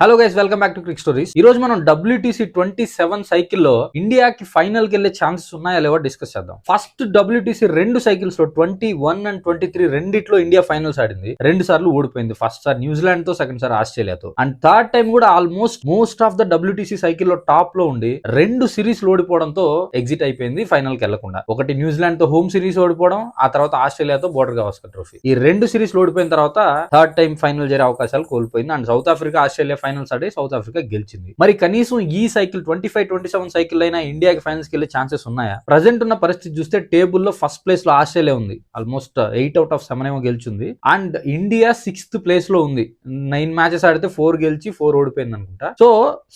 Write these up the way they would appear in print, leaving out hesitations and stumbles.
Hello guys, welcome back to Crick stories. ఈ రోజు మనం WTC 27 సైకిల్లో ఇండియాకి ఫైనల్ కి వెళ్లే ఛాన్సెస్ ఉన్నాయా లేవో డిస్కస్ చేద్దాం. ఫస్ట్ WTC రెండు సైకిల్స్ లో 21 అండ్ 23 రెండిట్లో ఇండియా ఫైనల్స్ ఆడింది. రెండు సార్లు ఓడిపోయింది. ఫస్ట్ సార్ న్యూజిలాండ్ తో, సెకండ్ సార్ ఆస్ట్రేలియాతో. అండ్ థర్డ్ టైం కూడా almost most of the WTC cycle లో టాప్ లో ఉండి రెండు సిరీస్ ఓడిపోవడంతో ఎగ్జిట్ అయిపోయింది ఫైనల్ కి వెళ్లకుండా. ఒకటి న్యూజిలాండ్ తో హోమ్ సిరీస్ ఓడిపోవడం, ఆ తర్వాత ఆస్ట్రేలియాతో బోర్డర్ గవాస్కర్ ట్రోఫీ. ఈ రెండు సిరీస్ ఓడిపోయిన తర్వాత థర్డ్ టైం ఫైనల్ జరిగే అవకాశాలు కోల్పోయింది. And south Africa Australia finals Audi south Africa గెలిచింది. మరి కనీసం ఈ సైకిల్ 25-27 సైకిల్ అయినా ఇండియాకి ఫైనల్స్ కి వెళ్లే ఛాన్సెస్ ఉన్నాయా? ప్రజెంట్ ఉన్న పరిస్థితి చూస్తే టేబుల్లో ఫస్ట్ ప్లేస్ లో ఆస్ట్రేలియా ఉంది. ఆల్మోస్ట్ 8 out of 7 ఏమో గెలిచింది. అండ్ ఇండియా 6th ప్లేస్ లో ఉంది. 9 మ్యాచెస్ ఆడితే 4 గెలిచి 4 ఓడిపోయింది అనుకుంటా. సో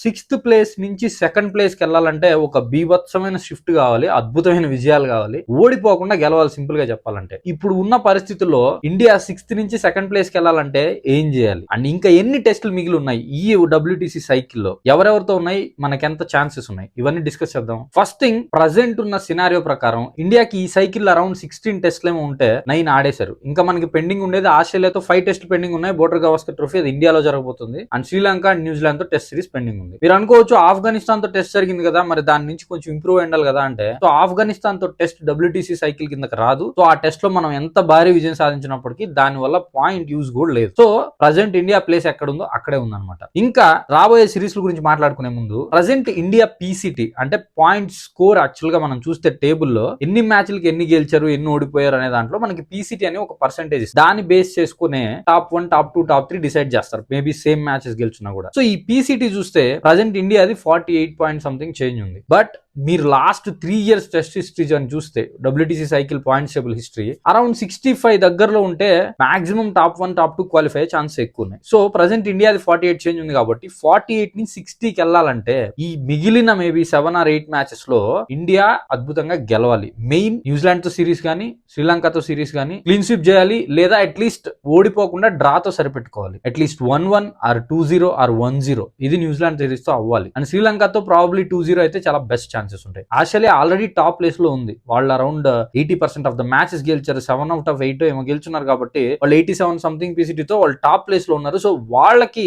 6th ప్లేస్ నుంచి సెకండ్ ప్లేస్ కి వెళ్ళాలంటే ఒక బీభత్సమైన షిఫ్ట్ కావాలి, అద్భుతమైన విజయాలు కావాలి, ఓడిపోకుండా గెలవాలి. సింపుల్ గా చెప్పాలంటే ఇప్పుడు ఉన్న పరిస్థితుల్లో ఇండియా 6th నుంచి సెకండ్ ప్లేస్ కి వెళ్ళాలంటే ఏం చేయాలి? అండ్ ఇంకా ఎన్ని టెస్టులు మిగిలి ఉన్నాయి ఈ WTC సైకిల్లో, ఎవరెవరితో ఉన్నాయి, మనకి ఎంత ఛాన్సెస్ ఉన్నాయి, ఇవన్నీ డిస్కస్ చేద్దాం. ఫస్ట్ థింగ్, ప్రజెంట్ ఉన్న సినారియో ప్రకారం ఇండియాకి ఈ సైకిల్ అరౌండ్ 16 టెస్ట్లు ఏమో ఉంటే 9 ఆడేశారు. ఇంకా మనకి పెండింగ్ ఉండేది ఆస్ట్రేలియాతో 5 టెస్ట్లు పెండింగ్ ఉన్నాయి. బోర్డర్ గవాస్కర్ ట్రోఫీ అది ఇండియాలో జరగబోతుంది. అండ్ శ్రీలంక అండ్ న్యూజిలాండ్ తో టెస్ట్ సిరీస్ పెండింగ్ ఉంది. మీరు అనుకోవచ్చు ఆఫ్ఘనిస్తాన్ తో టెస్ట్ జరిగింది కదా, మరి దాని నుంచి కొంచెం ఇంప్రూవ్ అయ్యాలి కదా అంటే, సో ఆఫ్ఘనిస్తాన్ తో టెస్ట్ WTC సైకిల్ కిందకి రాదు. సో ఆ టెస్ట్ లో మనం ఎంత భారీ విజయం సాధించినప్పటికీ దాని వల్ల పాయింట్ యూజ్ కూడా లేదు. సో ప్రజెంట్ ఇండియా ప్లేస్ ఎక్కడ ఉందో అక్కడే ఉందన్నమాట. ఇంకా రాబోయే సిరీస్ గురించి మాట్లాడుకునే ముందు, ప్రజెంట్ ఇండియా PCT అంటే పాయింట్ స్కోర్ యాక్చువల్ గా మనం చూస్తే టేబుల్లో ఎన్ని మ్యాచ్లకి ఎన్ని గెలిచారు, ఎన్ని ఓడిపోయారు అనే దాంట్లో మనకి PCT అని ఒక పర్సెంటేజ్, దాన్ని బేస్ చేసుకునే టాప్ 1, టాప్ 2, టాప్ 3 డిసైడ్ చేస్తారు. మేబీ సేమ్ మ్యాచెస్ గెలిచినా కూడా. సో ఈ PCT చూస్తే ప్రజెంట్ ఇండియాది 48 పాయింట్ సంథింగ్ చేంజ్ ఉంది. బట్ మీరు లాస్ట్ 3 years టెస్ట్ హిస్టరీ అని చూస్తే WTC cycle points table history around 65 దగ్గరలో ఉంటే మాక్సిమం టాప్ 1, టాప్ 2 క్వాలిఫై అయ్యే ఛాన్స్ ఎక్కువ ఉన్నాయి. సో ప్రజెంట్ ఇండియాది 48 చేంజ్ ఉంది కాబట్టి 48 నుంచి 60కి వెళ్ళాలంటే ఈ మిగిలిన మేబీ 7 or 8 మ్యాచెస్ లో ఇండియా అద్భుతంగా గెలవాలి. మెయిన్ న్యూజిలాండ్ తో సిరీస్ కానీ, శ్రీలంకతో సిరీస్ కానీ క్లీన్ స్వీప్ చేయాలి, లేదా అట్లీస్ట్ ఓడిపోకుండా డ్రాతో సరిపెట్టుకోవాలి. అట్లీస్ట్ 1-1 or 2-0 or 1-0 ఇది న్యూజిలాండ్ సిరీస్ తో అవ్వాలి. అండ్ శ్రీలంకతో ప్రాబబ్లీ 2-0 అయితే చాలా బెస్ట్ ఛాన్సెస్ ఉంటాయి. ఆస్ట్రేలియా ఆల్రెడీ టాప్ ప్లేస్ లో ఉంది. వాళ్ళు అరౌండ్ 80% ఆఫ్ ద మ్యాచెస్ గెలిచారు. 7 out of 8 ఏమో గెలుచున్నారు కాబట్టి వాళ్ళు 87 సంథింగ్ PCT తో వాళ్ళు టాప్ ప్లేస్ లో ఉన్నారు. సో వాళ్ళకి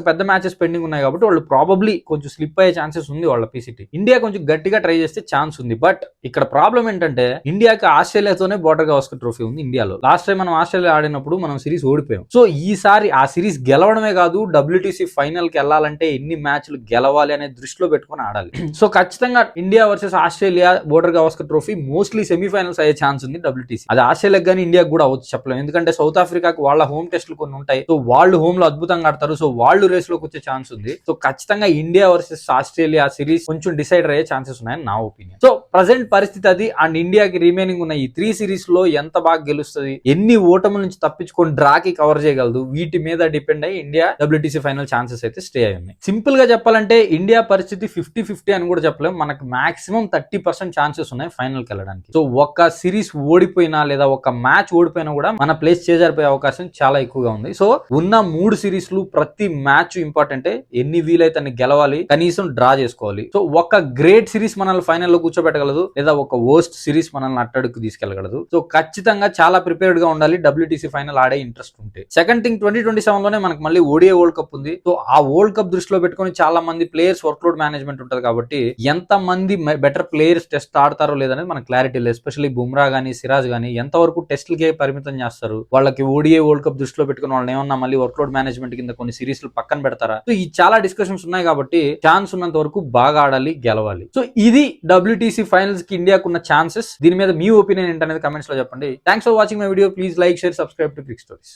పెద్ద మ్యాచెస్ పెండింగ్ ఉన్నాయి కాబట్టి వాళ్ళు ప్రాబబ్లీ కొంచెం స్లిప్ అయ్యే ఛాన్సెస్ ఉంది వాళ్ళ PCT. ఇండియా కొంచెం గట్టిగా ట్రై చేస్తే ఛాన్స్ ఉంది. బట్ ఇక్కడ ప్రాబ్లం ఏంటంటే ఇండియాకి ఆస్ట్రేలియాతోనే బోర్డర్ గవాస్కర్ ట్రోఫీ ఉంది ఇండియాలో. లాస్ట్ టైం మనం ఆస్ట్రేలియా ఆడినప్పుడు మనం సిరీస్ ఓడిపోయాం. సో ఈసారి ఆ సిరీస్ గెలవడమే కాదు, WTC ఫైనల్ కి వెళ్ళాలంటే ఎన్ని మ్యాచ్లు గెలవాలి అనే దృష్టిలో పెట్టుకుని ఆడాలి. సో ఖచ్చితంగా India versus Australia border Gavaskar trophy mostly semifinals అయ్యే ఛాన్స్ ఉంది WTC. అది ఆస్ట్రేలియాకి కానీ ఇండియాకి కూడా అవచ్చు చెప్పలేము. ఎందుకంటే సౌత్ ఆఫ్రికాకి వాళ్ళ హోమ్ టెస్టులు కొన్ని ఉంటాయి. సో వాళ్ళు హోమ్ లో అద్భుతంగా ఆడతారు. సో వాళ్ళు రేస్ లోకి వచ్చే ఛాన్స్ ఉంది. సో ఖచ్చితంగా ఇండియా వర్సెస్ ఆస్ట్రేలియా సిరీస్ కొంచెం డిసైడ్ అయ్యే ఛాన్సెస్ ఉన్నాయని నా ఒపీనియన్. సో ప్రజెంట్ పరిస్థితి అది. అండ్ ఇండియాకి రిమైనింగ్ ఉన్న ఈ 3 సిరీస్ లో ఎంత బాగా గెలుస్తుంది, ఎన్ని ఓటముల నుంచి తప్పించుకొని డ్రాకి కవర్ చేయగలదు, వీటి మీద డిపెండ్ అయ్యి ఇండియా WTC ఫైనల్ ఛాన్సెస్ అయితే స్టే అయి ఉన్నాయి. సింపుల్ గా చెప్పాలంటే ఇండియా పరిస్థితి 50-50 అని కూడా చెప్పలేము. మనకు మాక్సిమం 30% ఛాన్సెస్ ఉన్నాయి ఫైనల్ కి వెళ్ళడానికి. సో ఒక్క సిరీస్ ఓడిపోయినా లేదా ఒక మ్యాచ్ ఓడిపోయినా కూడా మన ప్లేస్ చేజారిపోయే అవకాశం చాలా ఎక్కువగా ఉంది. సో ఉన్న 3 సిరీస్లు ప్రతి మ్యాచ్ ఇంపార్టెంట్. ఎన్ని వీలైతే అన్ని గెలవాలి, కనీసం డ్రా చేసుకోవాలి. సో ఒక గ్రేట్ సిరీస్ మనల్ని ఫైనల్లో కూర్చోబెట్టగలదు, లేదా ఒక వర్స్ట్ సిరీస్ మనల్ని అట్టడుకు తీసుకెళ్లగలదు. సో ఖచ్చితంగా చాలా ప్రిపేర్డ్ గా ఉండాలి WTC ఫైనల్ ఆడే ఇంట్రెస్ట్ ఉంటే. సెకండ్ థింగ్, 2027 లోనే మనకు మళ్ళీ ODI వరల్డ్ కప్ ఉంది. సో ఆ వరల్డ్ కప్ దృష్టిలో పెట్టుకుని చాలా మంది ప్లేయర్స్ వర్క్లోడ్ మేనేజ్మెంట్ ఉంటుంది కాబట్టి ఎంత మంది బెటర్ ప్లేయర్స్ టెస్ట్ ఆడతారో లేదనేది మనకు క్లారిటీ లేదు. ఎస్పెషల్లీ బుమ్రా గానీ, సిరాజ్ గానీ ఎంతవరకు టెస్ట్లకే పరిమితం చేస్తారు, వాళ్ళకి ODI వరల్డ్ కప్ దృష్టిలో పెట్టుకుని వాళ్ళని ఏమన్నా మళ్ళీ వర్క్లోడ్ మేనేజ్మెంట్ కింద కొన్ని సిరీస్లు పక్కన పెడతారా? సో ఈ చాలా డిస్కషన్స్ ఉన్నాయి కాబట్టి ఛాన్స్ ఉన్నంత వరకు బాగా ఆడాలి, గెలవాలి. సో ఇది WTC ఫైనల్స్ కి ఇండియాకు ఉన్న ఛాన్సెస్. దీని మీద మీ ఒపీనియన్ ఏంటనేది కమెంట్స్ లో చెప్పండి. Thanks for watching my video. Please like, share, subscribe to Crick stories.